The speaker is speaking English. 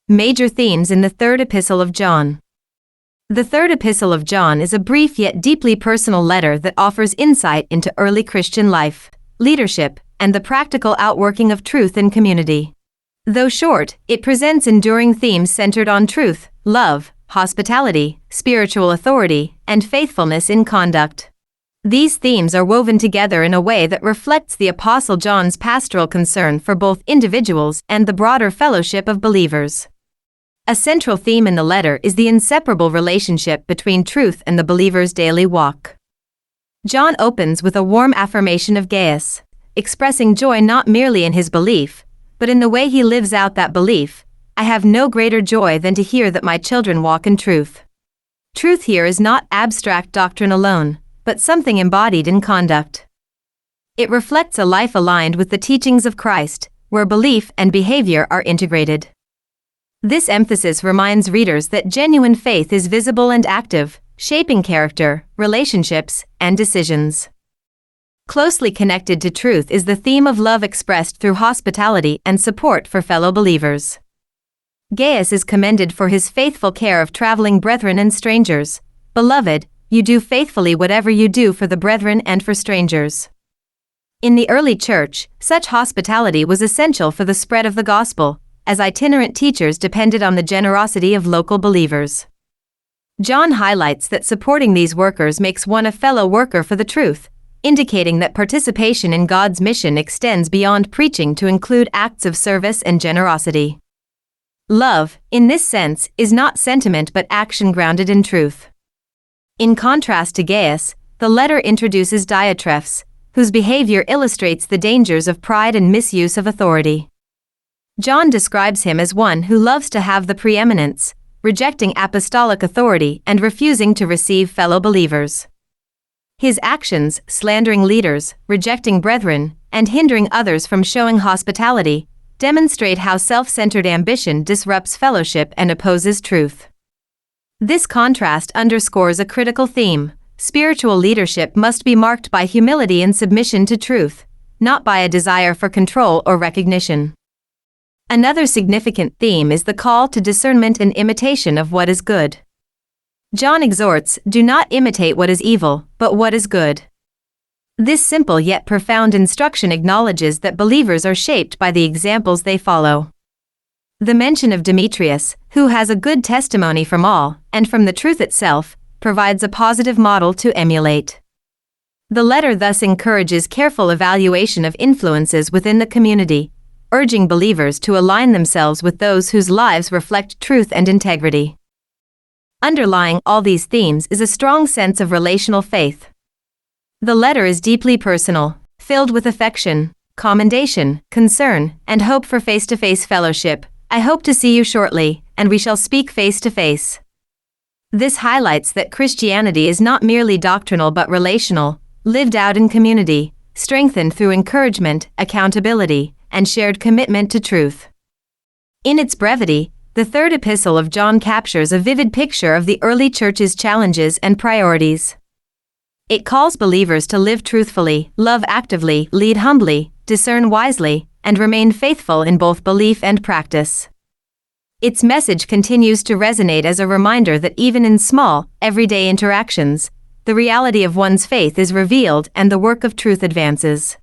Major themes in the Third Epistle of John. The Third Epistle of John is a brief yet deeply personal letter that offers insight into early Christian life, leadership, and the practical outworking of truth in community. Though short, it presents enduring themes centered on truth, love, hospitality, spiritual authority, and faithfulness in conduct. These themes are woven together in a way that reflects the Apostle John's pastoral concern for both individuals and the broader fellowship of believers. A central theme in the letter is the inseparable relationship between truth and the believer's daily walk. John opens with a warm affirmation of Gaius, expressing joy not merely in his belief, but in the way he lives out that belief. I have no greater joy than to hear that my children walk in truth. Truth here is not abstract doctrine alone, but something embodied in conduct. It reflects a life aligned with the teachings of Christ, where belief and behavior are integrated. This emphasis reminds readers that genuine faith is visible and active, shaping character, relationships, and decisions. Closely connected to truth is the theme of love expressed through hospitality and support for fellow believers. Gaius is commended for his faithful care of traveling brethren and strangers. Beloved, you do faithfully whatever you do for the brethren and for strangers. In the early church, such hospitality was essential for the spread of the gospel, as itinerant teachers depended on the generosity of local believers. John highlights that supporting these workers makes one a fellow worker for the truth, indicating that participation in God's mission extends beyond preaching to include acts of service and generosity. Love, in this sense, is not sentiment but action grounded in truth. In contrast to Gaius, the letter introduces Diotrephes, whose behavior illustrates the dangers of pride and misuse of authority. John describes him as one who loves to have the preeminence, rejecting apostolic authority and refusing to receive fellow believers. His actions, slandering leaders, rejecting brethren, and hindering others from showing hospitality, demonstrate how self-centered ambition disrupts fellowship and opposes truth. This contrast underscores a critical theme. Spiritual leadership must be marked by humility and submission to truth, not by a desire for control or recognition. Another significant theme is the call to discernment and imitation of what is good. John exhorts, do not imitate what is evil, but what is good. This simple yet profound instruction acknowledges that believers are shaped by the examples they follow. The mention of Demetrius, who has a good testimony from all, and from the truth itself, provides a positive model to emulate. The letter thus encourages careful evaluation of influences within the community, urging believers to align themselves with those whose lives reflect truth and integrity. Underlying all these themes is a strong sense of relational faith. The letter is deeply personal, filled with affection, commendation, concern, and hope for face-to-face fellowship. I hope to see you shortly, and we shall speak face-to-face. This highlights that Christianity is not merely doctrinal but relational, lived out in community, strengthened through encouragement, accountability, and shared commitment to truth. In its brevity, the Third Epistle of John captures a vivid picture of the early church's challenges and priorities. It calls believers to live truthfully, love actively, lead humbly, discern wisely, and remain faithful in both belief and practice. Its message continues to resonate as a reminder that even in small, everyday interactions, the reality of one's faith is revealed and the work of truth advances.